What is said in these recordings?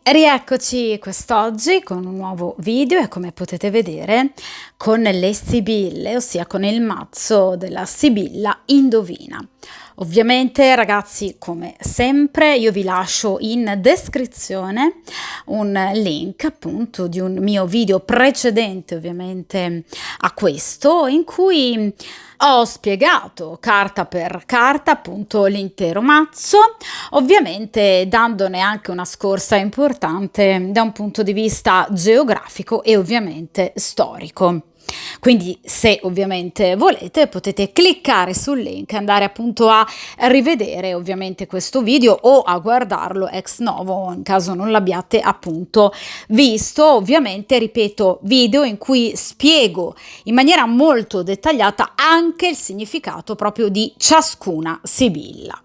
Rieccoci quest'oggi con un nuovo video e come potete vedere con le sibille, ossia con il mazzo della Sibilla Indovina. Ovviamente ragazzi, come sempre, io vi lascio in descrizione un link appunto di un mio video precedente ovviamente a questo, in cui ho spiegato carta per carta appunto l'intero mazzo, ovviamente dandone anche una scorsa importante da un punto di vista geografico e ovviamente storico. Quindi se ovviamente volete potete cliccare sul link e andare appunto a rivedere ovviamente questo video o a guardarlo ex novo in caso non l'abbiate appunto visto. Ovviamente ripeto, video in cui spiego in maniera molto dettagliata anche il significato proprio di ciascuna sibilla.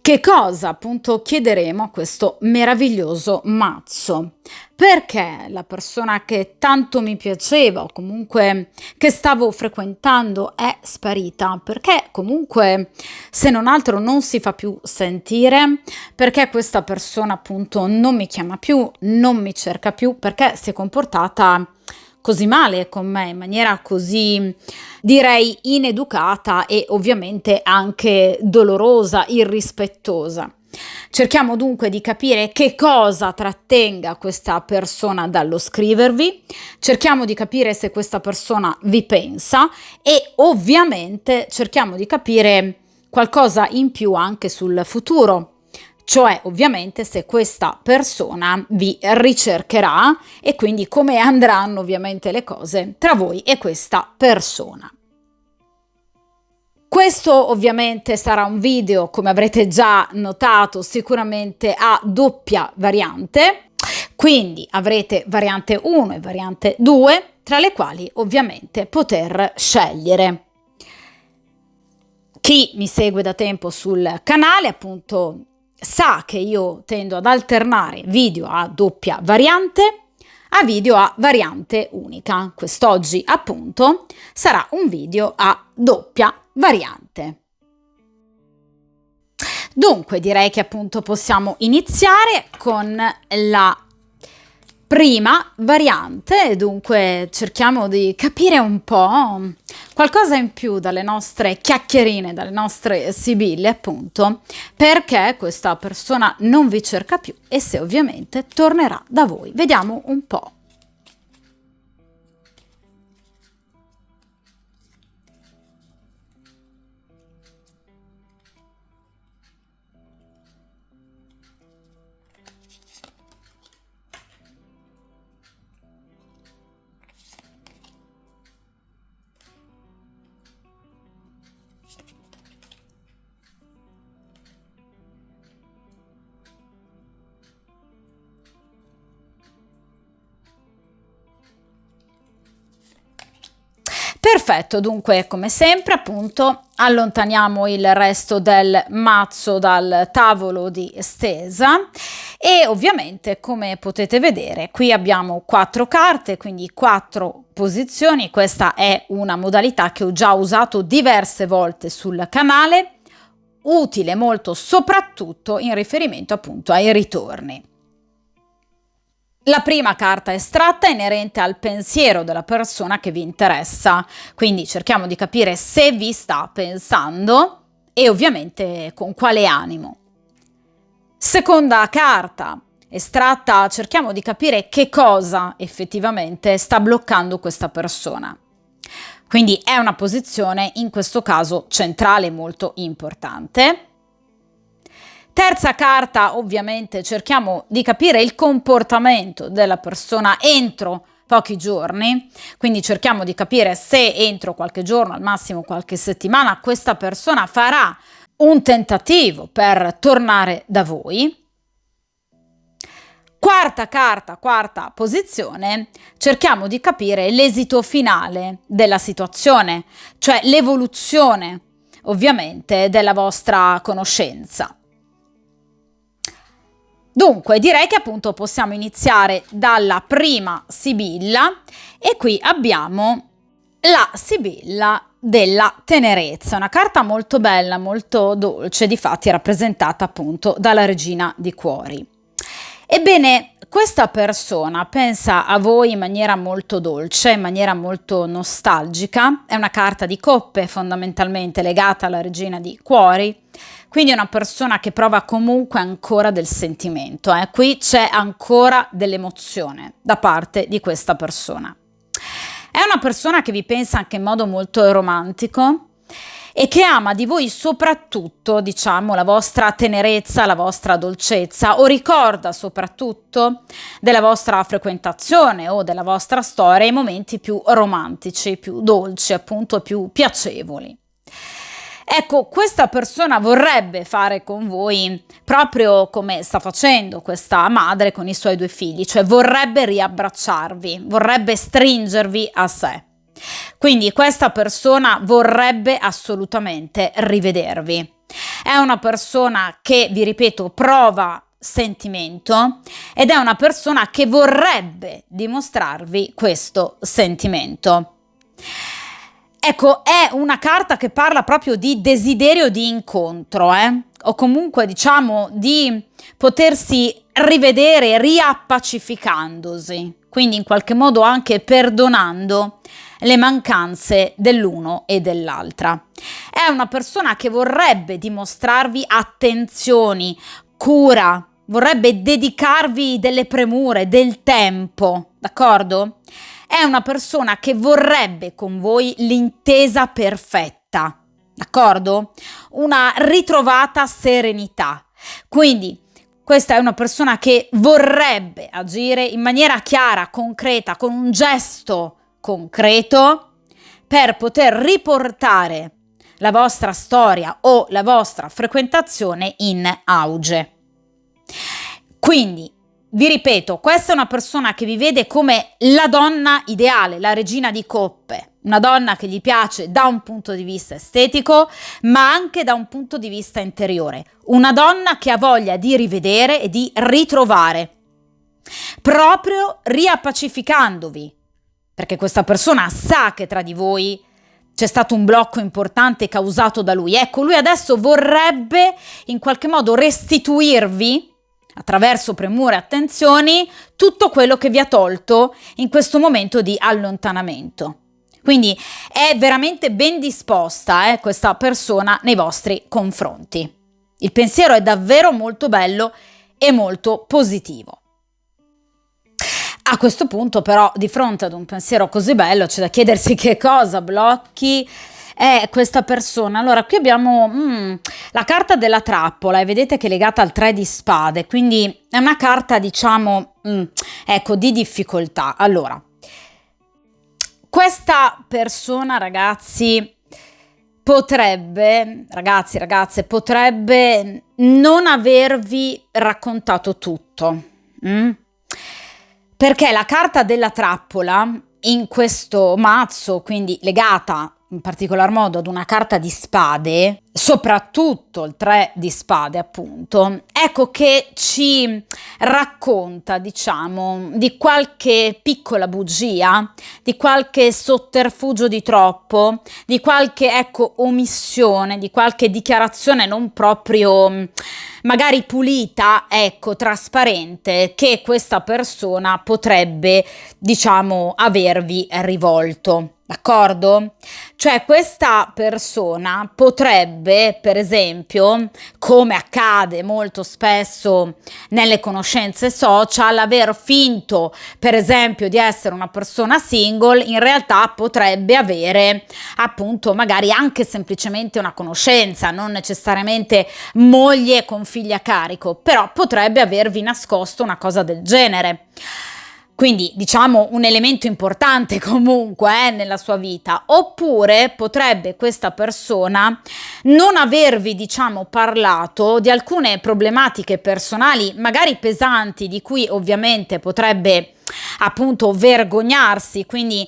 Che cosa appunto chiederemo a questo meraviglioso mazzo? Perché la persona che tanto mi piaceva o comunque che stavo frequentando è sparita? Perché comunque se non altro non si fa più sentire? Perché questa persona appunto non mi chiama più, non mi cerca più? Perché si è comportata così male con me, in maniera così direi ineducata e ovviamente anche dolorosa, irrispettosa. Cerchiamo dunque di capire che cosa trattenga questa persona dallo scrivervi, cerchiamo di capire se questa persona vi pensa e ovviamente cerchiamo di capire qualcosa in più anche sul futuro. Cioè ovviamente se questa persona vi ricercherà e quindi come andranno ovviamente le cose tra voi e questa persona. Questo ovviamente sarà un video, come avrete già notato, sicuramente a doppia variante, quindi avrete variante 1 e variante 2, tra le quali ovviamente poter scegliere. Chi mi segue da tempo sul canale appunto sa che io tendo ad alternare video a doppia variante a video a variante unica. Quest'oggi appunto sarà un video a doppia variante. Dunque direi che appunto possiamo iniziare con la prima variante, dunque cerchiamo di capire un po' qualcosa in più dalle nostre chiacchierine, dalle nostre sibille appunto, perché questa persona non vi cerca più e se ovviamente tornerà da voi. Vediamo un po'. Perfetto, dunque come sempre appunto allontaniamo il resto del mazzo dal tavolo di stesa e ovviamente come potete vedere qui abbiamo 4 carte, quindi 4 posizioni. Questa è una modalità che ho già usato diverse volte sul canale, utile molto soprattutto in riferimento appunto ai ritorni. La prima carta estratta è inerente al pensiero della persona che vi interessa, quindi cerchiamo di capire se vi sta pensando e ovviamente con quale animo. Seconda carta estratta, cerchiamo di capire che cosa effettivamente sta bloccando questa persona. Quindi è una posizione in questo caso centrale molto importante. Terza carta, ovviamente cerchiamo di capire il comportamento della persona entro pochi giorni, quindi cerchiamo di capire se entro qualche giorno, al massimo qualche settimana, questa persona farà un tentativo per tornare da voi. Quarta carta, quarta posizione, cerchiamo di capire l'esito finale della situazione, cioè l'evoluzione ovviamente della vostra conoscenza. Dunque direi che appunto possiamo iniziare dalla prima sibilla e qui abbiamo la sibilla della tenerezza, una carta molto bella, molto dolce, difatti rappresentata appunto dalla regina di cuori. Ebbene, questa persona pensa a voi in maniera molto dolce, in maniera molto nostalgica. È una carta di coppe fondamentalmente legata alla regina di cuori, quindi è una persona che prova comunque ancora del sentimento. Qui c'è ancora dell'emozione da parte di questa persona. È una persona che vi pensa anche in modo molto romantico e che ama di voi soprattutto, diciamo, la vostra tenerezza, la vostra dolcezza, o ricorda soprattutto della vostra frequentazione o della vostra storia i momenti più romantici, più dolci, appunto più piacevoli. Ecco, questa persona vorrebbe fare con voi proprio come sta facendo questa madre con i suoi 2 figli, cioè vorrebbe riabbracciarvi, vorrebbe stringervi a sé. Quindi questa persona vorrebbe assolutamente rivedervi. È una persona che, vi ripeto, prova sentimento ed è una persona che vorrebbe dimostrarvi questo sentimento. Ecco, è una carta che parla proprio di desiderio di incontro, o comunque diciamo di potersi rivedere riappacificandosi, quindi in qualche modo anche perdonando le mancanze dell'uno e dell'altra. È una persona che vorrebbe dimostrarvi attenzioni, cura, vorrebbe dedicarvi delle premure, del tempo, d'accordo? È una persona che vorrebbe con voi l'intesa perfetta, d'accordo? Una ritrovata serenità. Quindi questa è una persona che vorrebbe agire in maniera chiara, concreta, con un gesto concreto per poter riportare la vostra storia o la vostra frequentazione in auge. Quindi, vi ripeto, questa è una persona che vi vede come la donna ideale, la regina di coppe, una donna che gli piace da un punto di vista estetico, ma anche da un punto di vista interiore, una donna che ha voglia di rivedere e di ritrovare, proprio riappacificandovi, perché questa persona sa che tra di voi c'è stato un blocco importante causato da lui. Ecco, lui adesso vorrebbe in qualche modo restituirvi, attraverso premure e attenzioni, tutto quello che vi ha tolto in questo momento di allontanamento. Quindi è veramente ben disposta questa persona nei vostri confronti. Il pensiero è davvero molto bello e molto positivo. A questo punto però, di fronte ad un pensiero così bello, c'è da chiedersi che cosa blocchi questa persona. Allora, qui abbiamo la carta della trappola e vedete che è legata al 3 di spade, quindi è una carta, diciamo, di difficoltà. Allora, questa persona, ragazzi, ragazze, potrebbe non avervi raccontato tutto. Perché la carta della trappola in questo mazzo, quindi legata in particolar modo ad una carta di spade, soprattutto il 3 di spade appunto, ecco che ci racconta, diciamo, di qualche piccola bugia, di qualche sotterfugio di troppo, di qualche, omissione, di qualche dichiarazione non proprio magari pulita, trasparente, che questa persona potrebbe, diciamo, avervi rivolto. D'accordo? Cioè questa persona potrebbe, per esempio, come accade molto spesso nelle conoscenze social, aver finto, per esempio, di essere una persona single, in realtà potrebbe avere appunto magari anche semplicemente una conoscenza, non necessariamente moglie con figli a carico, però potrebbe avervi nascosto una cosa del genere. Quindi diciamo un elemento importante comunque nella sua vita. Oppure potrebbe questa persona non avervi, diciamo, parlato di alcune problematiche personali magari pesanti, di cui ovviamente potrebbe appunto vergognarsi, quindi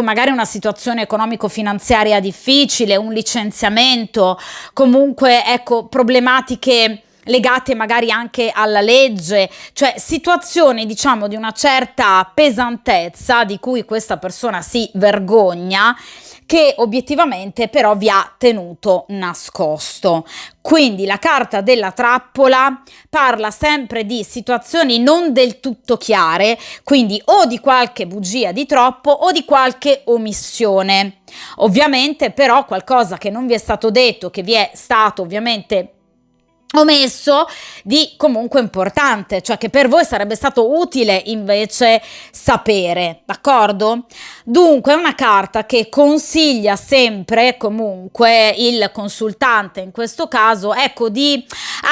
magari una situazione economico-finanziaria difficile, un licenziamento, comunque problematiche legate magari anche alla legge, cioè situazioni diciamo di una certa pesantezza di cui questa persona si vergogna, che obiettivamente però vi ha tenuto nascosto. Quindi la carta della trappola parla sempre di situazioni non del tutto chiare, quindi o di qualche bugia di troppo o di qualche omissione. Ovviamente però qualcosa che non vi è stato detto, che vi è stato ovviamente omesso, di comunque importante, cioè che per voi sarebbe stato utile invece sapere, d'accordo? Dunque è una carta che consiglia sempre comunque il consultante, in questo caso, ecco, di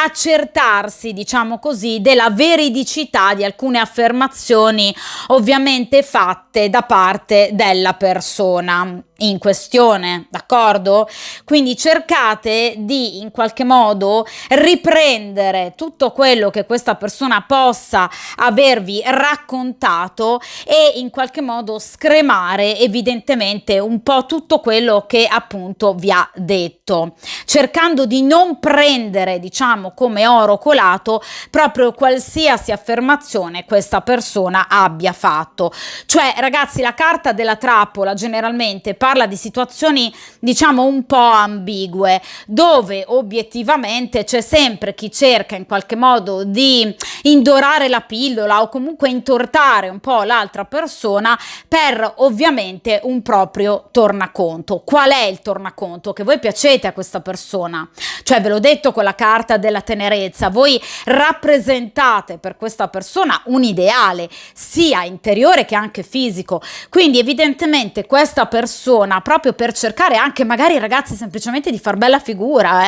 accertarsi, diciamo così, della veridicità di alcune affermazioni ovviamente fatte da parte della persona in questione, d'accordo? Quindi cercate di in qualche modo riprendere tutto quello che questa persona possa avervi raccontato e in qualche modo scremare evidentemente un po' tutto quello che appunto vi ha detto, cercando di non prendere, diciamo, come oro colato proprio qualsiasi affermazione questa persona abbia fatto. Cioè, ragazzi, la carta della trappola generalmente parla di situazioni, diciamo, un po' ambigue, dove obiettivamente c'è sempre chi cerca in qualche modo di indorare la pillola o comunque intortare un po' l'altra persona per ovviamente un proprio tornaconto. Qual è il tornaconto? Che voi piacete a questa persona, cioè ve l'ho detto con la carta della tenerezza, voi rappresentate per questa persona un ideale sia interiore che anche fisico, quindi evidentemente questa persona proprio per cercare anche magari, ragazzi, semplicemente di far bella figura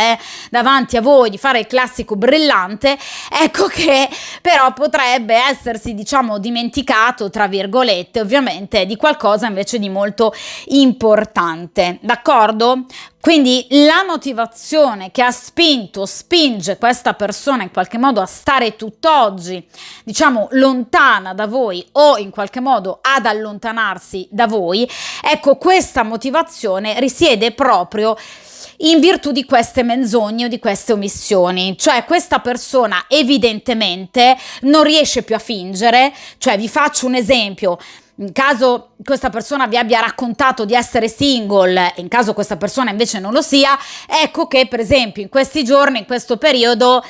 davanti a voi, di fare il classico brillante, ecco che però potrebbe essersi, diciamo, dimenticato, tra virgolette, ovviamente di qualcosa invece di molto importante, d'accordo? Quindi la motivazione che ha spinge questa persona in qualche modo a stare tutt'oggi, diciamo, lontana da voi o in qualche modo ad allontanarsi da voi, ecco, questa motivazione risiede proprio in virtù di queste menzogne o di queste omissioni, cioè questa persona evidentemente non riesce più a fingere, cioè vi faccio un esempio. In caso questa persona vi abbia raccontato di essere single, in caso questa persona invece non lo sia, ecco che per esempio in questi giorni, in questo periodo,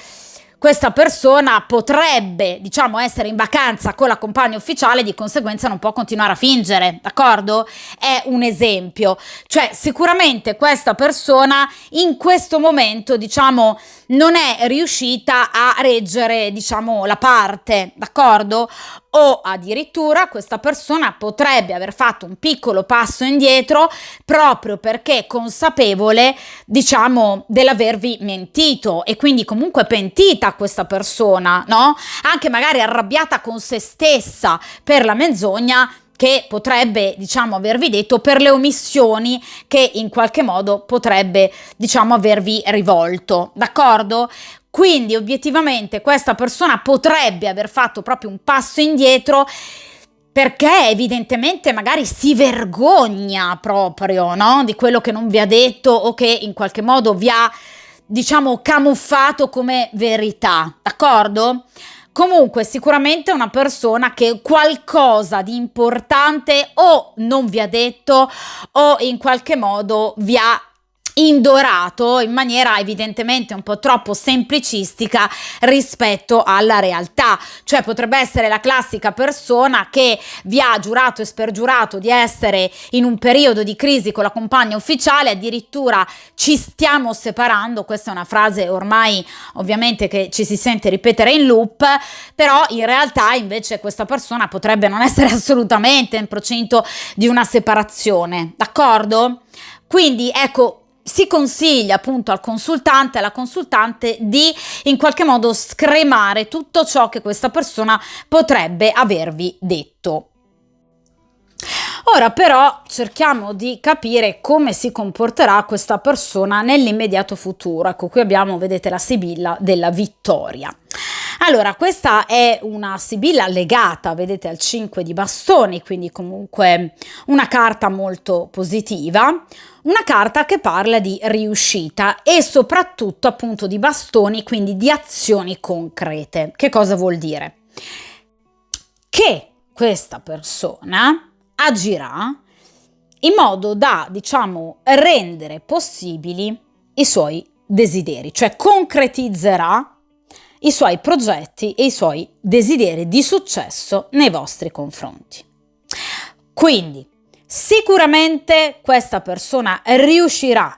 questa persona potrebbe, diciamo, essere in vacanza con la compagna ufficiale, di conseguenza non può continuare a fingere, d'accordo? È un esempio, cioè sicuramente questa persona in questo momento, diciamo, non è riuscita a reggere, diciamo, la parte, d'accordo? O addirittura questa persona potrebbe aver fatto un piccolo passo indietro proprio perché consapevole, diciamo, dell'avervi mentito e quindi comunque pentita questa persona, no? Anche magari arrabbiata con se stessa per la menzogna che potrebbe, diciamo, avervi detto, per le omissioni che in qualche modo potrebbe, diciamo, avervi rivolto, d'accordo? Quindi obiettivamente questa persona potrebbe aver fatto proprio un passo indietro perché evidentemente magari si vergogna proprio, no? Di quello che non vi ha detto o che in qualche modo vi ha, diciamo, camuffato come verità, d'accordo? Comunque sicuramente è una persona che qualcosa di importante o non vi ha detto o in qualche modo vi ha indorato in maniera evidentemente un po' troppo semplicistica rispetto alla realtà, cioè potrebbe essere la classica persona che vi ha giurato e spergiurato di essere in un periodo di crisi con la compagna ufficiale, addirittura ci stiamo separando, questa è una frase ormai ovviamente che ci si sente ripetere in loop, però in realtà invece questa persona potrebbe non essere assolutamente in procinto di una separazione, d'accordo? Quindi ecco, si consiglia appunto al consultante, alla consultante di in qualche modo scremare tutto ciò che questa persona potrebbe avervi detto. Ora però cerchiamo di capire come si comporterà questa persona nell'immediato futuro. Ecco, qui abbiamo, vedete, la sibilla della vittoria. Allora, questa è una sibilla legata, vedete, al 5 di bastoni, quindi comunque una carta molto positiva, una carta che parla di riuscita e soprattutto appunto di bastoni, quindi di azioni concrete. Che cosa vuol dire? Che questa persona agirà in modo da, diciamo, rendere possibili i suoi desideri, cioè concretizzerà i suoi progetti e i suoi desideri di successo nei vostri confronti. Quindi sicuramente questa persona riuscirà,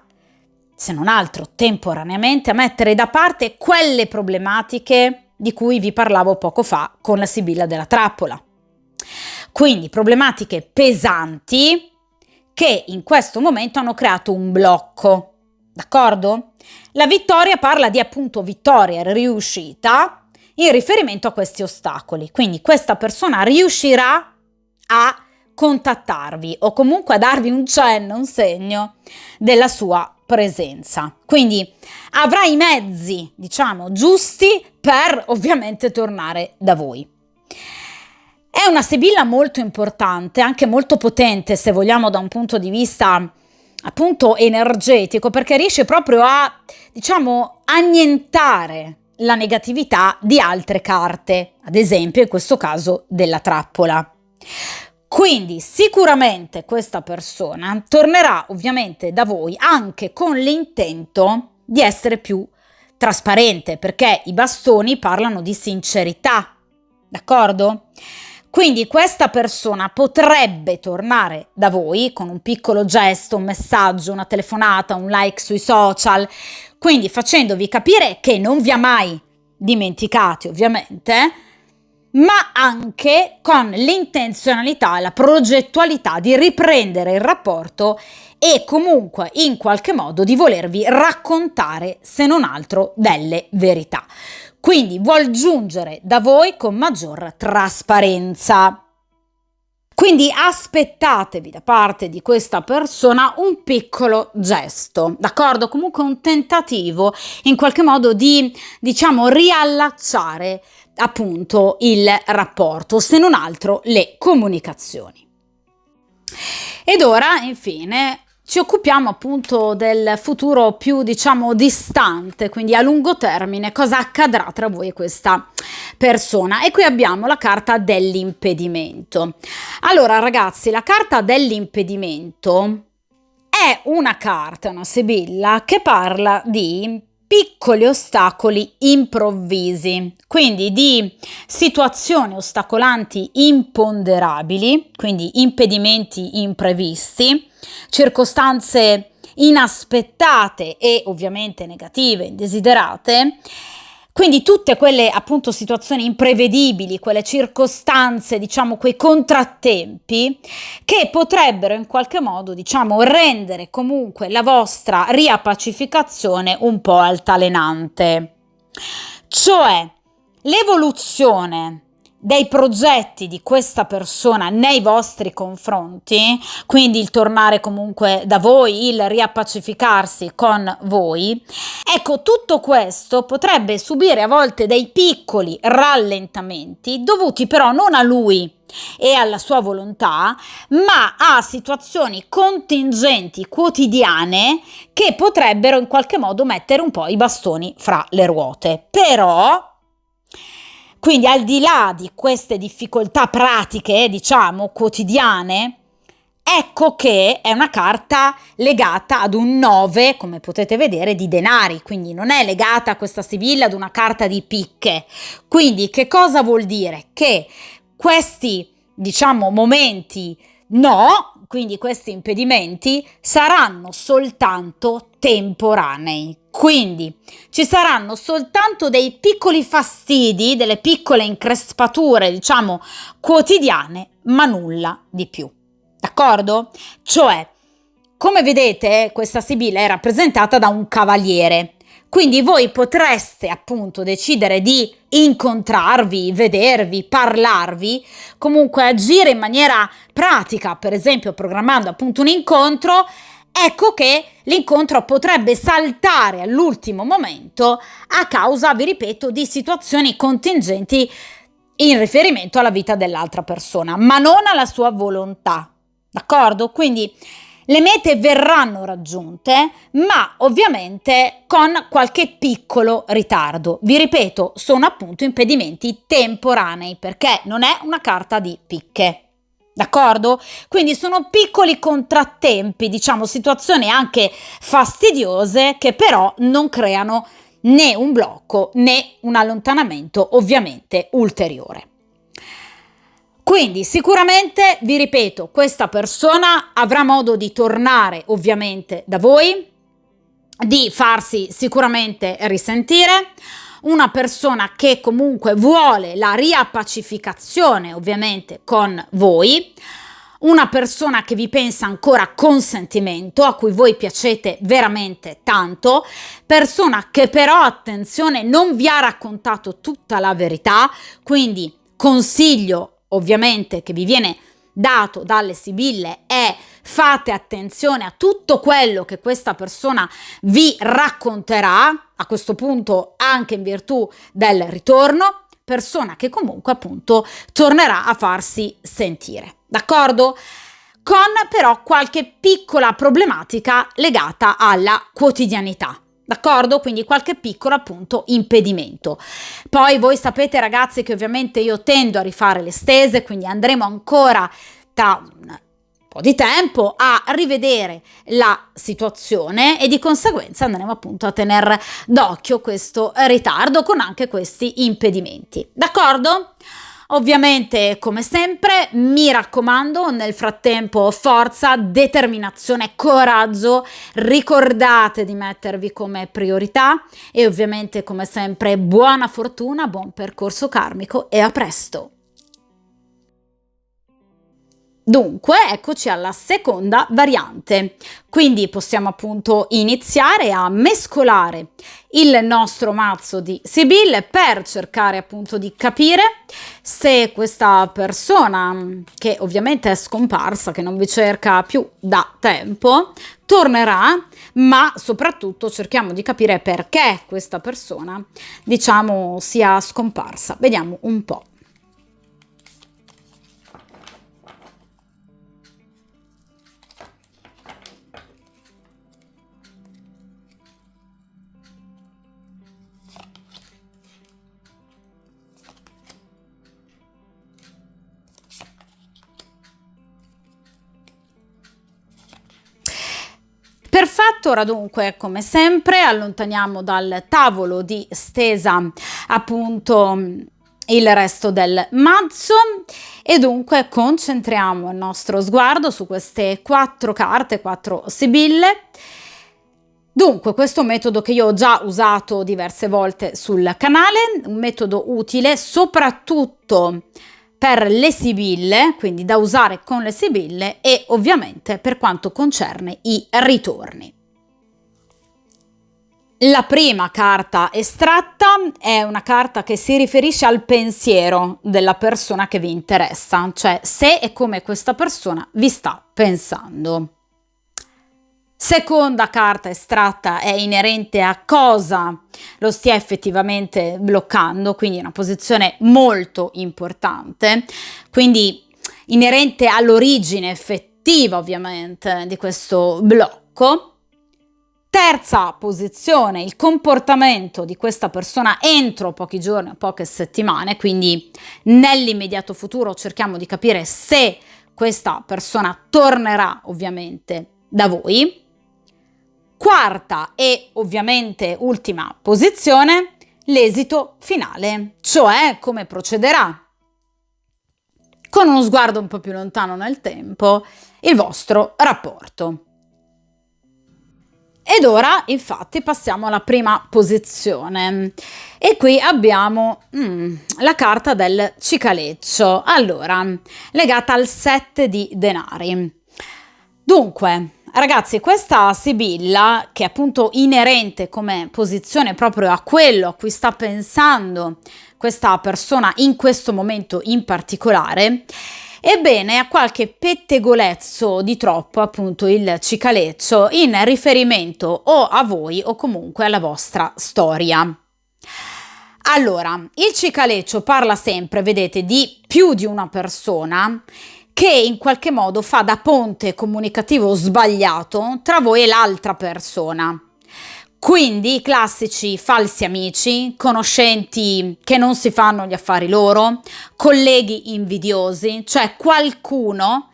se non altro temporaneamente, a mettere da parte quelle problematiche di cui vi parlavo poco fa con la sibilla della trappola. Quindi problematiche pesanti che in questo momento hanno creato un blocco. D'accordo? La vittoria parla di appunto vittoria, riuscita in riferimento a questi ostacoli. Quindi questa persona riuscirà a contattarvi o comunque a darvi un cenno, un segno della sua presenza. Quindi avrà i mezzi, diciamo, giusti per ovviamente tornare da voi. È una sibilla molto importante, anche molto potente se vogliamo da un punto di vista appunto energetico, perché riesce proprio a, diciamo, annientare la negatività di altre carte, ad esempio in questo caso della trappola. Quindi sicuramente questa persona tornerà ovviamente da voi anche con l'intento di essere più trasparente, perché i bastoni parlano di sincerità, d'accordo? Quindi questa persona potrebbe tornare da voi con un piccolo gesto, un messaggio, una telefonata, un like sui social, quindi facendovi capire che non vi ha mai dimenticati ovviamente, ma anche con l'intenzionalità e la progettualità di riprendere il rapporto e comunque in qualche modo di volervi raccontare, se non altro, delle verità. Quindi vuol giungere da voi con maggior trasparenza. Quindi aspettatevi da parte di questa persona un piccolo gesto, d'accordo? Comunque un tentativo in qualche modo di, diciamo, riallacciare appunto il rapporto, se non altro le comunicazioni. Ed ora, infine, ci occupiamo appunto del futuro più, diciamo, distante, quindi a lungo termine, cosa accadrà tra voi e questa persona. E qui abbiamo la carta dell'impedimento. Allora, ragazzi, la carta dell'impedimento è una carta, una sibilla, che parla di piccoli ostacoli improvvisi, quindi di situazioni ostacolanti imponderabili, quindi impedimenti imprevisti, circostanze inaspettate e ovviamente negative, indesiderate. Quindi tutte quelle appunto situazioni imprevedibili, quelle circostanze, diciamo quei contrattempi che potrebbero in qualche modo, diciamo, rendere comunque la vostra riappacificazione un po' altalenante. Cioè l'evoluzione dei progetti di questa persona nei vostri confronti, quindi il tornare comunque da voi, il riappacificarsi con voi, ecco, tutto questo potrebbe subire a volte dei piccoli rallentamenti dovuti però non a lui e alla sua volontà, ma a situazioni contingenti quotidiane che potrebbero in qualche modo mettere un po' i bastoni fra le ruote. Però quindi al di là di queste difficoltà pratiche, diciamo, quotidiane, ecco che è una carta legata ad un 9, come potete vedere, di denari, quindi non è legata questa sibilla ad una carta di picche. Quindi che cosa vuol dire? Che questi, diciamo, momenti quindi questi impedimenti saranno soltanto temporanei. Quindi ci saranno soltanto dei piccoli fastidi, delle piccole increspature, diciamo, quotidiane, ma nulla di più. D'accordo? Cioè, come vedete, questa sibilla è rappresentata da un cavaliere. Quindi voi potreste appunto decidere di incontrarvi, vedervi, parlarvi, comunque agire in maniera pratica, per esempio programmando appunto un incontro ecco che l'incontro potrebbe saltare all'ultimo momento a causa, vi ripeto, di situazioni contingenti in riferimento alla vita dell'altra persona, ma non alla sua volontà, d'accordo? Quindi le mete verranno raggiunte, ma ovviamente con qualche piccolo ritardo. Vi ripeto, sono appunto impedimenti temporanei, perché non è una carta di picche. D'accordo? Quindi sono piccoli contrattempi, diciamo situazioni anche fastidiose che però non creano né un blocco né un allontanamento ovviamente ulteriore. Quindi sicuramente, vi ripeto, questa persona avrà modo di tornare ovviamente da voi, di farsi sicuramente risentire, una persona che comunque vuole la riappacificazione ovviamente con voi, una persona che vi pensa ancora con sentimento, a cui voi piacete veramente tanto, persona che però, attenzione, non vi ha raccontato tutta la verità, quindi consiglio ovviamente che vi viene dato dalle sibille è: fate attenzione a tutto quello che questa persona vi racconterà, a questo punto anche in virtù del ritorno, persona che comunque appunto tornerà a farsi sentire, d'accordo? Con però qualche piccola problematica legata alla quotidianità. D'accordo? Quindi qualche piccolo appunto impedimento. Poi voi sapete ragazzi che ovviamente io tendo a rifare le stese, quindi andremo ancora tra un po' di tempo a rivedere la situazione e di conseguenza andremo appunto a tenere d'occhio questo ritardo con anche questi impedimenti. D'accordo? Ovviamente, come sempre, mi raccomando, nel frattempo forza, determinazione, coraggio, ricordate di mettervi come priorità e ovviamente, come sempre, buona fortuna, buon percorso karmico e a presto! Dunque, eccoci alla seconda variante, quindi possiamo appunto iniziare a mescolare il nostro mazzo di sibille per cercare appunto di capire se questa persona, che ovviamente è scomparsa, che non vi cerca più da tempo, tornerà, ma soprattutto cerchiamo di capire perché questa persona, diciamo, sia scomparsa. Vediamo un po'. Perfetto, ora dunque come sempre allontaniamo dal tavolo di stesa appunto il resto del mazzo e dunque concentriamo il nostro sguardo su queste 4 carte, 4 sibille. Dunque, questo metodo che io ho già usato diverse volte sul canale, un metodo utile soprattutto per le sibille, quindi da usare con le sibille e ovviamente per quanto concerne i ritorni. La prima carta estratta è una carta che si riferisce al pensiero della persona che vi interessa, cioè se e come questa persona vi sta pensando. Seconda carta estratta è inerente a cosa lo stia effettivamente bloccando, quindi una posizione molto importante, quindi inerente all'origine effettiva ovviamente di questo blocco. Terza posizione, il comportamento di questa persona entro pochi giorni o poche settimane, quindi nell'immediato futuro cerchiamo di capire se questa persona tornerà ovviamente da voi. Quarta e ovviamente ultima posizione, l'esito finale, cioè come procederà con uno sguardo un po' più lontano nel tempo il vostro rapporto. Ed ora infatti passiamo alla prima posizione e qui abbiamo la carta del cicaleccio, allora legata al 7 di denari. Dunque ragazzi, questa sibilla, che è appunto inerente come posizione proprio a quello a cui sta pensando questa persona in questo momento in particolare, Ebbene, ha qualche pettegolezzo di troppo, appunto il cicaleccio, in riferimento o a voi o comunque alla vostra storia. Allora, il cicaleccio parla sempre, vedete, di più di una persona che in qualche modo fa da ponte comunicativo sbagliato tra voi e l'altra persona. Quindi i classici falsi amici, conoscenti che non si fanno gli affari loro, colleghi invidiosi, cioè qualcuno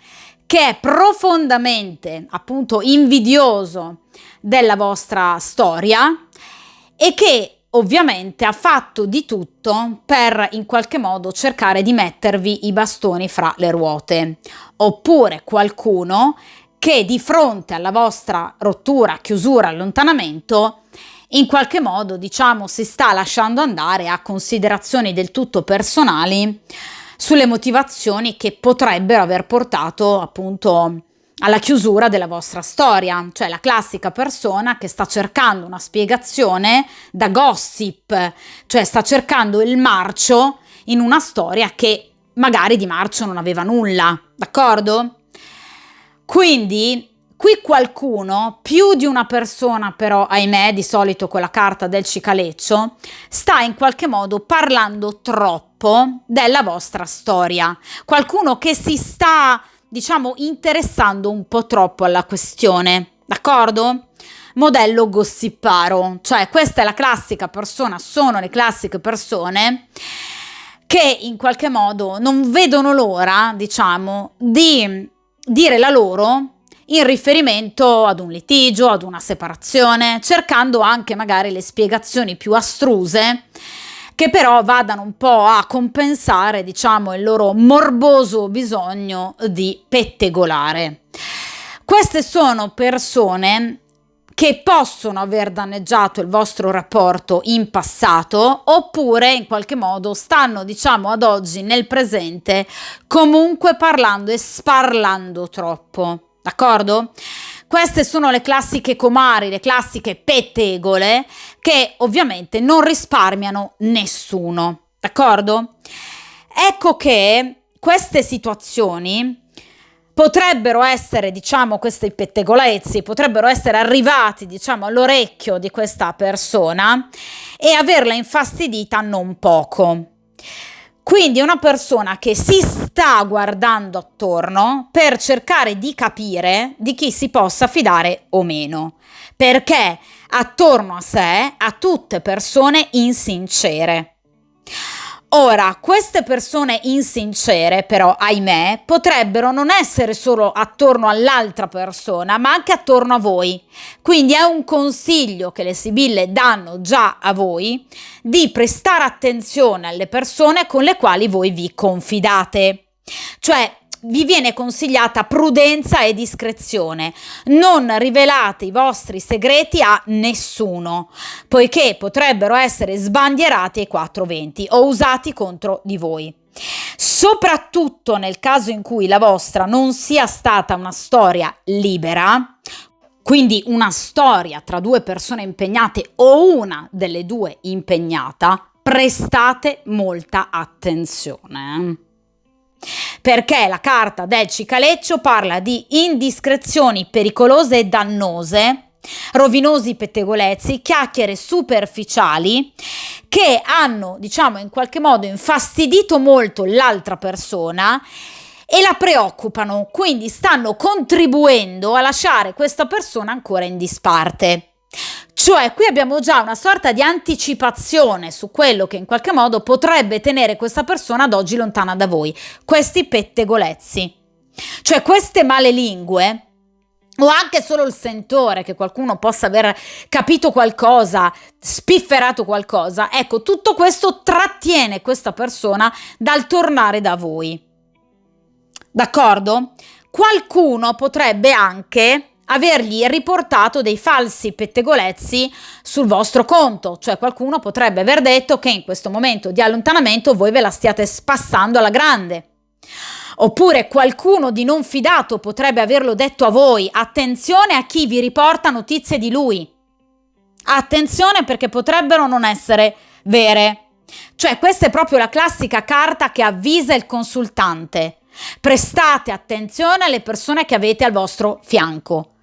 che è profondamente appunto invidioso della vostra storia e che ovviamente ha fatto di tutto per in qualche modo cercare di mettervi i bastoni fra le ruote, oppure qualcuno che di fronte alla vostra rottura, chiusura, allontanamento, in qualche modo, diciamo, si sta lasciando andare a considerazioni del tutto personali sulle motivazioni che potrebbero aver portato appunto alla chiusura della vostra storia, cioè la classica persona che sta cercando una spiegazione da gossip, cioè sta cercando il marcio in una storia che magari di marcio non aveva nulla, d'accordo? Quindi qui qualcuno, più di una persona però, ahimè, di solito con la carta del cicaleccio, sta in qualche modo parlando troppo della vostra storia. Qualcuno che si sta, diciamo, interessando un po' troppo alla questione, d'accordo? Modello gossiparo, cioè questa è la classica persona, sono le classiche persone che in qualche modo non vedono l'ora, diciamo, di dire la loro in riferimento ad un litigio, ad una separazione, cercando anche magari le spiegazioni più astruse che però vadano un po' a compensare, diciamo, il loro morboso bisogno di pettegolare. Queste sono persone che possono aver danneggiato il vostro rapporto in passato oppure in qualche modo stanno, diciamo, ad oggi nel presente comunque parlando e sparlando troppo, d'accordo? Queste sono le classiche comari, le classiche pettegole che ovviamente non risparmiano nessuno, d'accordo? Ecco che queste situazioni potrebbero essere, diciamo, questi pettegolezzi potrebbero essere arrivati, diciamo, all'orecchio di questa persona e averla infastidita non poco. Quindi è una persona che si sta guardando attorno per cercare di capire di chi si possa fidare o meno, perché attorno a sé ha tutte persone insincere. Ora, queste persone insincere, però, ahimè, potrebbero non essere solo attorno all'altra persona, ma anche attorno a voi. Quindi è un consiglio che le sibille danno già a voi di prestare attenzione alle persone con le quali voi vi confidate. Cioè, vi viene consigliata prudenza e discrezione, non rivelate i vostri segreti a nessuno, poiché potrebbero essere sbandierati ai 420 o usati contro di voi. Soprattutto nel caso in cui la vostra non sia stata una storia libera, quindi una storia tra due persone impegnate o una delle due impegnata, prestate molta attenzione. Perché la carta del cicaleccio parla di indiscrezioni pericolose e dannose, rovinosi pettegolezzi, chiacchiere superficiali che hanno, diciamo, in qualche modo infastidito molto l'altra persona e la preoccupano, quindi stanno contribuendo a lasciare questa persona ancora in disparte. Cioè qui abbiamo già una sorta di anticipazione su quello che in qualche modo potrebbe tenere questa persona ad oggi lontana da voi, questi pettegolezzi, cioè queste malelingue o anche solo il sentore che qualcuno possa aver capito qualcosa, spifferato qualcosa, ecco, tutto questo trattiene questa persona dal tornare da voi, d'accordo? Qualcuno potrebbe anche avergli riportato dei falsi pettegolezzi sul vostro conto, cioè qualcuno potrebbe aver detto che in questo momento di allontanamento voi ve la stiate spassando alla grande, oppure qualcuno di non fidato potrebbe averlo detto a voi, attenzione a chi vi riporta notizie di lui, attenzione perché potrebbero non essere vere, cioè questa è proprio la classica carta che avvisa il consultante. Prestate attenzione alle persone che avete al vostro fianco.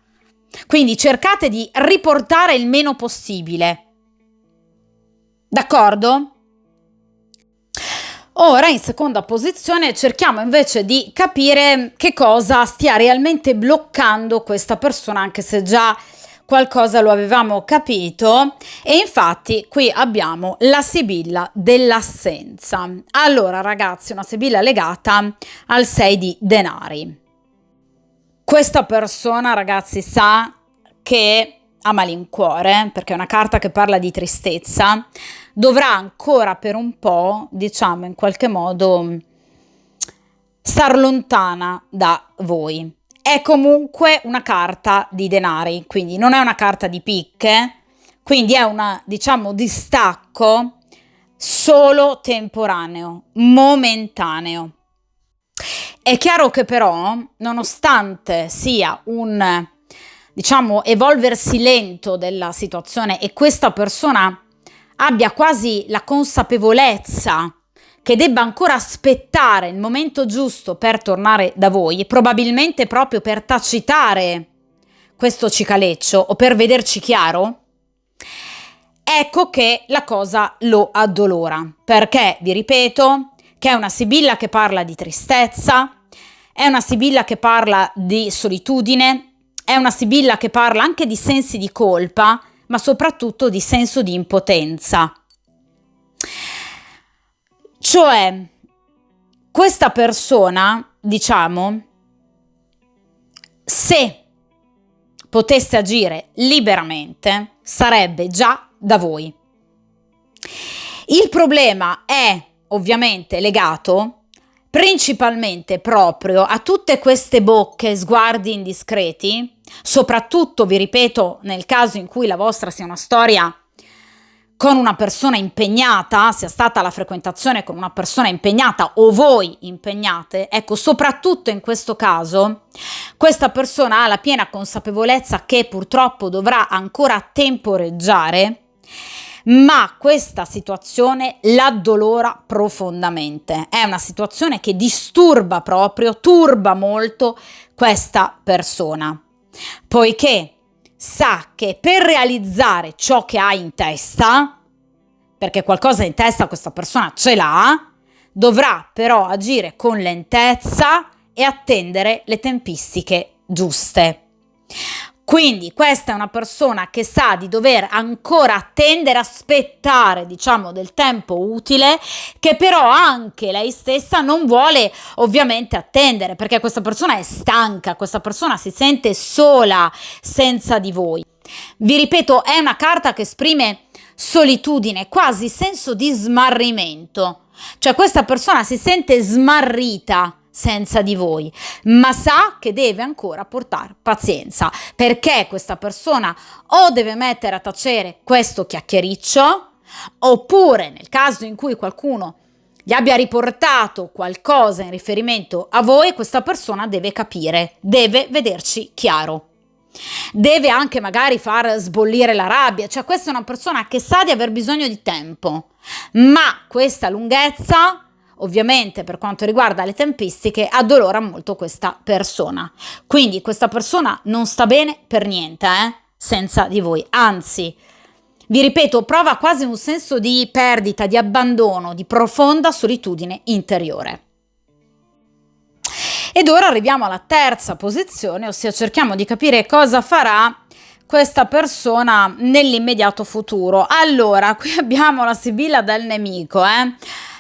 Quindi cercate di riportare il meno possibile. D'accordo? Ora, in seconda posizione, cerchiamo invece di capire che cosa stia realmente bloccando questa persona, anche se già qualcosa lo avevamo capito. E infatti qui abbiamo la sibilla dell'assenza. Allora, ragazzi, una sibilla legata al 6 di denari. Questa persona, ragazzi, sa che a malincuore, perché è una carta che parla di tristezza, dovrà ancora per un po', diciamo in qualche modo, star lontana da voi. È comunque una carta di denari, quindi non è una carta di picche, quindi è una, diciamo, distacco solo temporaneo, momentaneo. È chiaro che però, nonostante sia un, diciamo, evolversi lento della situazione e questa persona abbia quasi la consapevolezza che debba ancora aspettare il momento giusto per tornare da voi, probabilmente proprio per tacitare questo cicaleccio o per vederci chiaro, ecco che la cosa lo addolora, perché, vi ripeto, che è una sibilla che parla di tristezza, è una sibilla che parla di solitudine, è una sibilla che parla anche di sensi di colpa, ma soprattutto di senso di impotenza. Cioè, questa persona, diciamo, se potesse agire liberamente, sarebbe già da voi. Il problema è ovviamente legato principalmente proprio a tutte queste bocche, sguardi indiscreti, soprattutto, vi ripeto, nel caso in cui la vostra sia una storia con una persona impegnata, sia stata la frequentazione con una persona impegnata o voi impegnate, ecco, soprattutto in questo caso, questa persona ha la piena consapevolezza che purtroppo dovrà ancora temporeggiare, ma questa situazione l'addolora profondamente. È una situazione che disturba proprio, turba molto questa persona, poiché sa che per realizzare ciò che ha in testa, perché qualcosa in testa questa persona ce l'ha, dovrà però agire con lentezza e attendere le tempistiche giuste. Quindi questa è una persona che sa di dover ancora attendere, aspettare, diciamo, del tempo utile, che però anche lei stessa non vuole ovviamente attendere, perché questa persona è stanca, questa persona si sente sola senza di voi. Vi ripeto, è una carta che esprime solitudine, quasi senso di smarrimento, cioè questa persona si sente smarrita senza di voi, ma sa che deve ancora portare pazienza, perché questa persona o deve mettere a tacere questo chiacchiericcio, oppure nel caso in cui qualcuno gli abbia riportato qualcosa in riferimento a voi, questa persona deve capire, deve vederci chiaro. Deve anche magari far sbollire la rabbia, cioè questa è una persona che sa di aver bisogno di tempo, ma questa lunghezza, ovviamente per quanto riguarda le tempistiche, addolora molto questa persona. Quindi questa persona non sta bene per niente, senza di voi, anzi, vi ripeto, prova quasi un senso di perdita, di abbandono, di profonda solitudine interiore. Ed ora arriviamo alla terza posizione, ossia cerchiamo di capire cosa farà questa persona nell'immediato futuro. Allora, qui abbiamo la sibilla del nemico,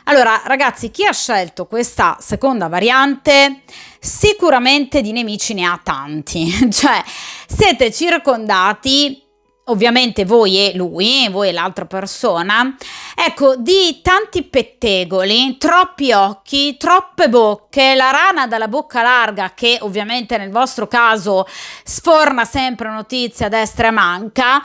Allora, ragazzi, chi ha scelto questa seconda variante sicuramente di nemici ne ha tanti, cioè siete circondati, ovviamente voi e lui, voi e l'altra persona, ecco, di tanti pettegoli, troppi occhi, troppe bocche, la rana dalla bocca larga che ovviamente nel vostro caso sforna sempre notizie a destra e a manca,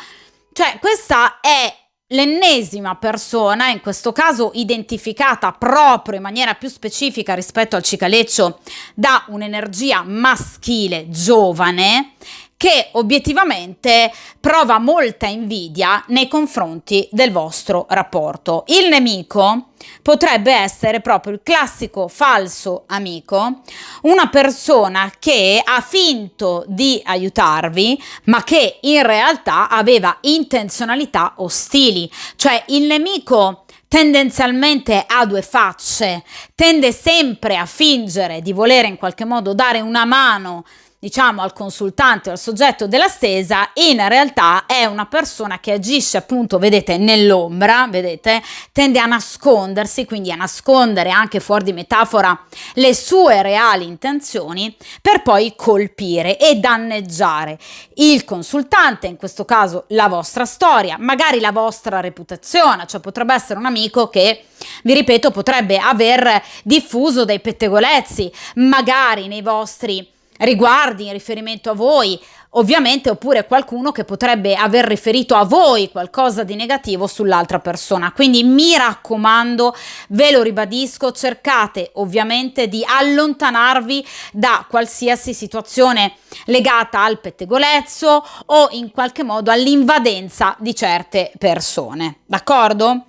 cioè questa è l'ennesima persona, in questo caso identificata proprio in maniera più specifica rispetto al cicaleccio da un'energia maschile giovane, che obiettivamente prova molta invidia nei confronti del vostro rapporto. Il nemico potrebbe essere proprio il classico falso amico, una persona che ha finto di aiutarvi, ma che in realtà aveva intenzionalità ostili. Cioè il nemico tendenzialmente ha due facce, tende sempre a fingere di volere in qualche modo dare una mano, diciamo, al consultante o al soggetto della stesa. In realtà è una persona che agisce appunto, vedete, nell'ombra, vedete, tende a nascondersi, quindi a nascondere anche fuori di metafora le sue reali intenzioni per poi colpire e danneggiare il consultante, in questo caso la vostra storia, magari la vostra reputazione. Cioè potrebbe essere un amico che, vi ripeto, potrebbe aver diffuso dei pettegolezzi magari nei vostri riguardi, in riferimento a voi, ovviamente, oppure qualcuno che potrebbe aver riferito a voi qualcosa di negativo sull'altra persona. Quindi mi raccomando, ve lo ribadisco, cercate ovviamente di allontanarvi da qualsiasi situazione legata al pettegolezzo o in qualche modo all'invadenza di certe persone, d'accordo?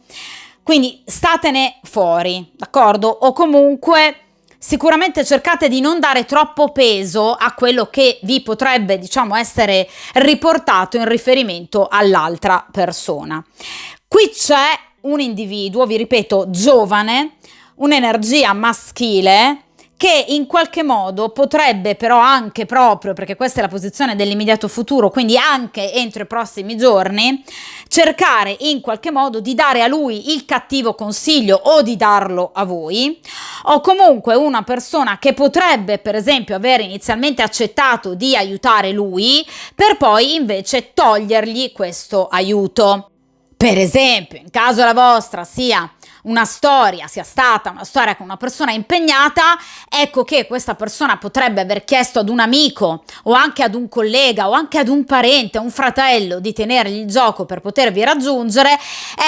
Quindi statene fuori, d'accordo? O comunque sicuramente cercate di non dare troppo peso a quello che vi potrebbe, diciamo, essere riportato in riferimento all'altra persona. Qui c'è un individuo, vi ripeto, giovane, un'energia maschile, che in qualche modo potrebbe però anche, proprio perché questa è la posizione dell'immediato futuro, quindi anche entro i prossimi giorni, cercare in qualche modo di dare a lui il cattivo consiglio o di darlo a voi, o comunque una persona che potrebbe per esempio aver inizialmente accettato di aiutare lui per poi invece togliergli questo aiuto. Per esempio, in caso la vostra sia stata una storia con una persona impegnata, ecco che questa persona potrebbe aver chiesto ad un amico o anche ad un collega o anche ad un parente, un fratello, di tenergli il gioco per potervi raggiungere.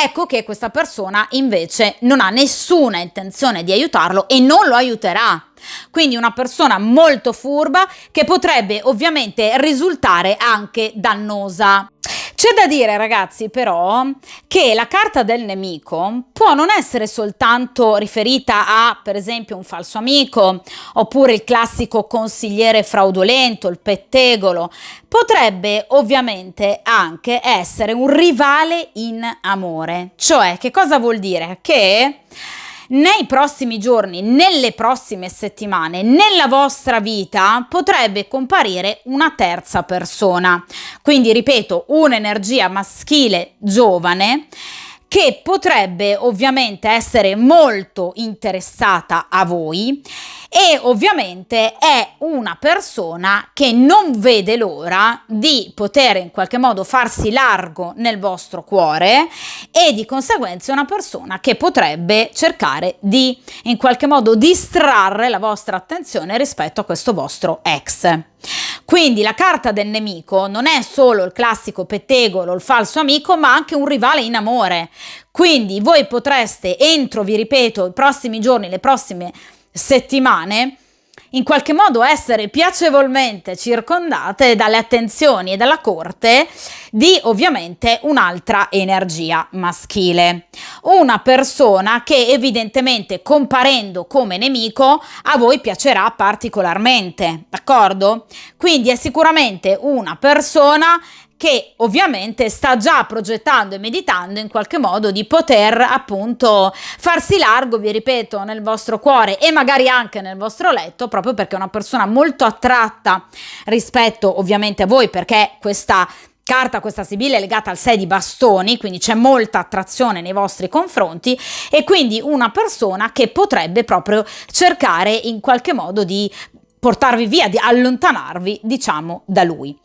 Ecco che questa persona invece non ha nessuna intenzione di aiutarlo e non lo aiuterà. Quindi una persona molto furba che potrebbe ovviamente risultare anche dannosa. C'è da dire, ragazzi, però, che la carta del nemico può non essere soltanto riferita a, per esempio, un falso amico, oppure il classico consigliere fraudolento, il pettegolo. Potrebbe ovviamente anche essere un rivale in amore. Cioè, che cosa vuol dire? Che nei prossimi giorni, nelle prossime settimane, nella vostra vita potrebbe comparire una terza persona. Quindi, ripeto, un'energia maschile giovane che potrebbe ovviamente essere molto interessata a voi e ovviamente è una persona che non vede l'ora di poter in qualche modo farsi largo nel vostro cuore e di conseguenza è una persona che potrebbe cercare di in qualche modo distrarre la vostra attenzione rispetto a questo vostro ex. Quindi la carta del nemico non è solo il classico pettegolo, il falso amico, ma anche un rivale in amore. Quindi voi potreste entro, vi ripeto, i prossimi giorni, le prossime settimane, in qualche modo essere piacevolmente circondate dalle attenzioni e dalla corte di ovviamente un'altra energia maschile. Una persona che evidentemente comparendo come nemico a voi piacerà particolarmente, d'accordo? Quindi è sicuramente una persona che ovviamente sta già progettando e meditando in qualche modo di poter appunto farsi largo, vi ripeto, nel vostro cuore e magari anche nel vostro letto, proprio perché è una persona molto attratta rispetto ovviamente a voi, perché questa carta, questa sibilla è legata al 6 di bastoni, quindi c'è molta attrazione nei vostri confronti e quindi una persona che potrebbe proprio cercare in qualche modo di portarvi via, di allontanarvi, diciamo, da lui.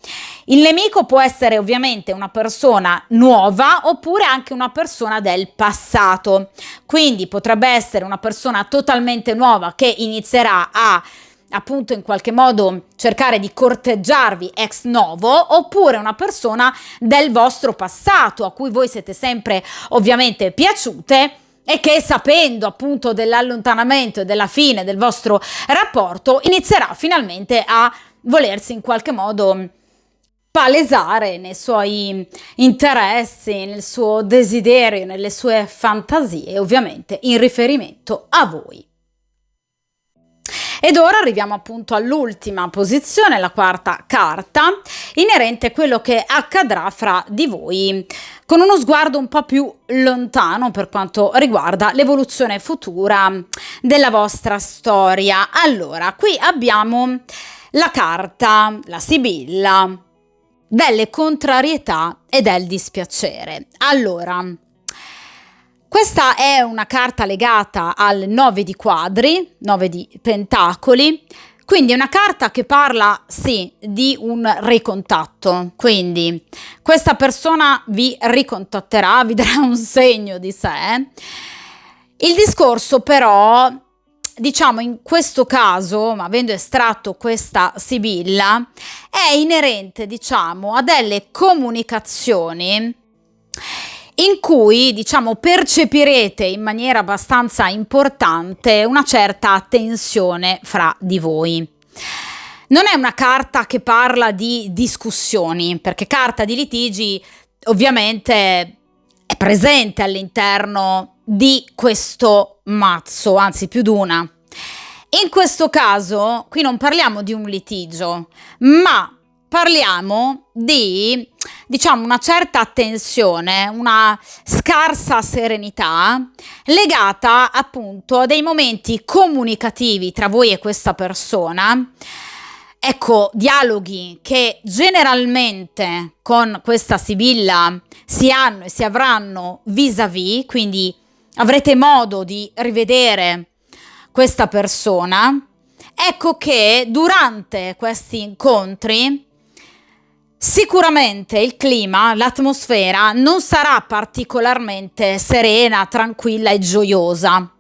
Il nemico può essere ovviamente una persona nuova oppure anche una persona del passato, quindi potrebbe essere una persona totalmente nuova che inizierà a appunto in qualche modo cercare di corteggiarvi ex novo, oppure una persona del vostro passato a cui voi siete sempre ovviamente piaciute e che sapendo appunto dell'allontanamento e della fine del vostro rapporto inizierà finalmente a volersi in qualche modo palesare nei suoi interessi, nel suo desiderio, nelle sue fantasie, ovviamente in riferimento a voi. Ed ora arriviamo appunto all'ultima posizione, la quarta carta, inerente a quello che accadrà fra di voi, con uno sguardo un po' più lontano per quanto riguarda l'evoluzione futura della vostra storia. Allora, qui abbiamo la carta, la Sibilla, delle contrarietà e del dispiacere. Allora, questa è una carta legata al 9 di quadri, 9 di pentacoli, quindi è una carta che parla, sì, di un ricontatto, quindi questa persona vi ricontatterà, vi darà un segno di sé. Il discorso però, diciamo in questo caso, avendo estratto questa Sibilla, è inerente, diciamo, a delle comunicazioni in cui, diciamo, percepirete in maniera abbastanza importante una certa tensione fra di voi. Non è una carta che parla di discussioni, perché carta di litigi ovviamente è presente all'interno di questo mazzo, anzi più d'una. In questo caso, qui non parliamo di un litigio, ma parliamo di, diciamo, una certa tensione, una scarsa serenità legata appunto a dei momenti comunicativi tra voi e questa persona. Ecco, dialoghi che generalmente con questa Sibilla si hanno e si avranno vis-à-vis, quindi avrete modo di rivedere questa persona. Ecco che durante questi incontri sicuramente il clima, l'atmosfera non sarà particolarmente serena, tranquilla e gioiosa.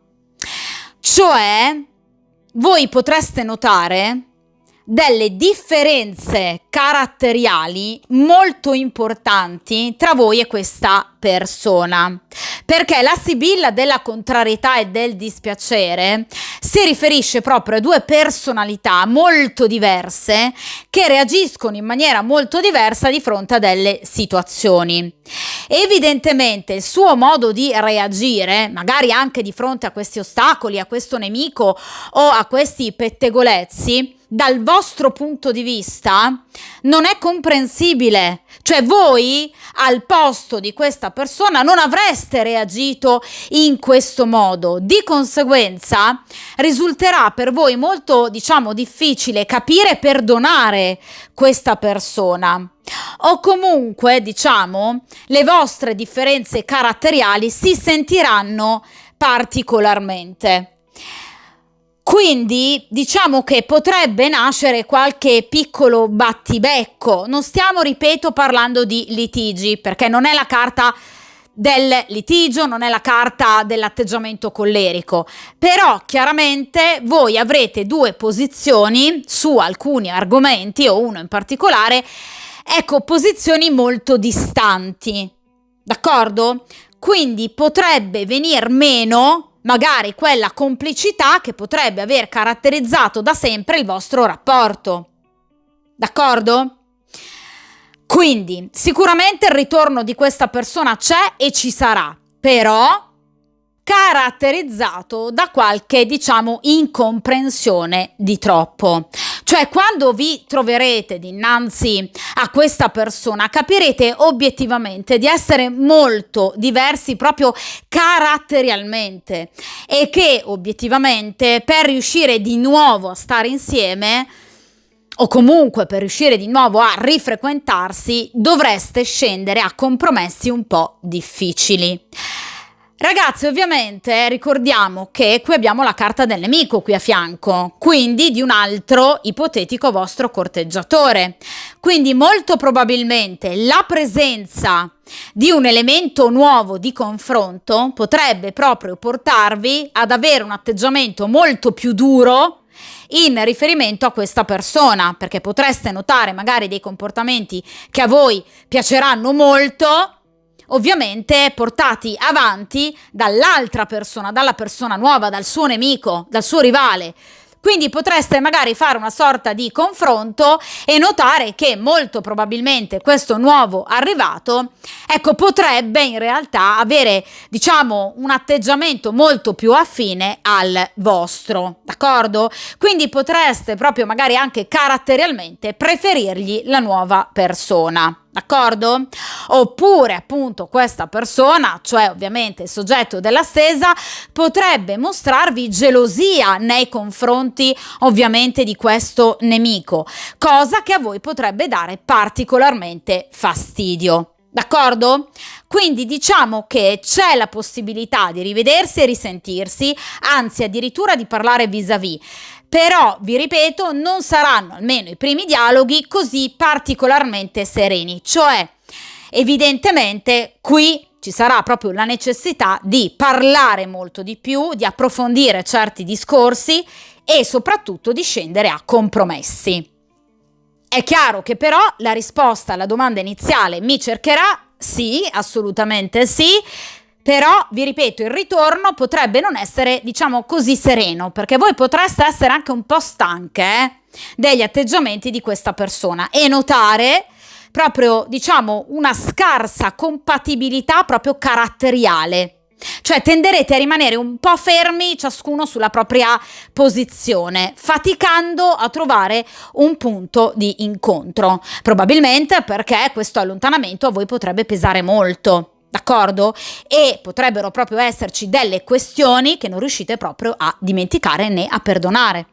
Cioè, voi potreste notare delle differenze caratteriali molto importanti tra voi e questa persona, perché la Sibilla della contrarietà e del dispiacere si riferisce proprio a due personalità molto diverse che reagiscono in maniera molto diversa di fronte a delle situazioni. Evidentemente il suo modo di reagire, magari anche di fronte a questi ostacoli, a questo nemico o a questi pettegolezzi, dal vostro punto di vista non è comprensibile. Cioè voi al posto di questa persona non avreste reagito in questo modo. Di conseguenza risulterà per voi molto, diciamo, difficile capire e perdonare questa persona. O comunque, diciamo, le vostre differenze caratteriali si sentiranno particolarmente. Quindi diciamo che potrebbe nascere qualche piccolo battibecco. Non stiamo, ripeto, parlando di litigi, perché non è la carta del litigio, non è la carta dell'atteggiamento collerico, però chiaramente voi avrete due posizioni su alcuni argomenti, o uno in particolare, ecco, posizioni molto distanti, d'accordo? Quindi potrebbe venir meno magari quella complicità che potrebbe aver caratterizzato da sempre il vostro rapporto. D'accordo? Quindi sicuramente il ritorno di questa persona c'è e ci sarà, però caratterizzato da qualche, diciamo, incomprensione di troppo. Cioè, quando vi troverete dinanzi a questa persona, capirete obiettivamente di essere molto diversi proprio caratterialmente, e che obiettivamente per riuscire di nuovo a stare insieme, o comunque per riuscire di nuovo a rifrequentarsi, dovreste scendere a compromessi un po' difficili. Ragazzi, ovviamente ricordiamo che qui abbiamo la carta del nemico qui a fianco, quindi di un altro ipotetico vostro corteggiatore. Quindi molto probabilmente la presenza di un elemento nuovo di confronto potrebbe proprio portarvi ad avere un atteggiamento molto più duro in riferimento a questa persona, perché potreste notare magari dei comportamenti che a voi piaceranno molto, ovviamente portati avanti dall'altra persona, dalla persona nuova, dal suo nemico, dal suo rivale. Quindi potreste magari fare una sorta di confronto e notare che molto probabilmente questo nuovo arrivato, ecco, potrebbe in realtà avere, diciamo, un atteggiamento molto più affine al vostro, d'accordo? Quindi potreste proprio magari anche caratterialmente preferirgli la nuova persona. D'accordo? Oppure appunto questa persona, cioè ovviamente il soggetto della stesa, potrebbe mostrarvi gelosia nei confronti ovviamente di questo nemico, cosa che a voi potrebbe dare particolarmente fastidio. D'accordo? Quindi diciamo che c'è la possibilità di rivedersi e risentirsi, anzi addirittura di parlare vis-à-vis. Però, vi ripeto, non saranno, almeno i primi dialoghi, così particolarmente sereni. Cioè, evidentemente, qui ci sarà proprio la necessità di parlare molto di più, di approfondire certi discorsi e soprattutto di scendere a compromessi. È chiaro che però la risposta alla domanda iniziale mi cercherà? Sì, assolutamente sì. Però, vi ripeto, il ritorno potrebbe non essere, diciamo, così sereno, perché voi potreste essere anche un po' stanche degli atteggiamenti di questa persona e notare proprio, diciamo, una scarsa compatibilità proprio caratteriale. Cioè tenderete a rimanere un po' fermi ciascuno sulla propria posizione, faticando a trovare un punto di incontro, probabilmente perché questo allontanamento a voi potrebbe pesare molto. D'accordo? E potrebbero proprio esserci delle questioni che non riuscite proprio a dimenticare né a perdonare.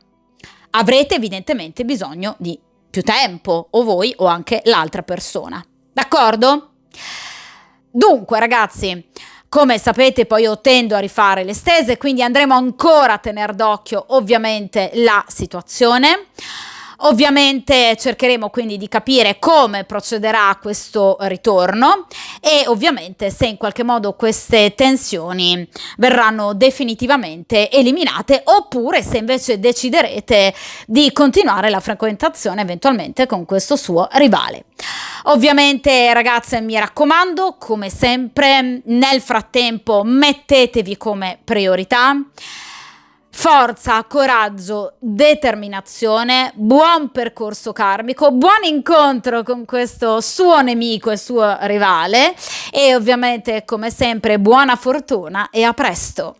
Avrete evidentemente bisogno di più tempo, o voi o anche l'altra persona. D'accordo? Dunque, ragazzi, come sapete poi io tendo a rifare le stese, quindi andremo ancora a tenere d'occhio ovviamente la situazione. Ovviamente cercheremo quindi di capire come procederà questo ritorno e ovviamente se in qualche modo queste tensioni verranno definitivamente eliminate oppure se invece deciderete di continuare la frequentazione eventualmente con questo suo rivale. Ovviamente ragazze mi raccomando, come sempre nel frattempo mettetevi come priorità. Forza, coraggio, determinazione, buon percorso karmico, buon incontro con questo suo nemico e suo rivale e ovviamente come sempre buona fortuna e a presto!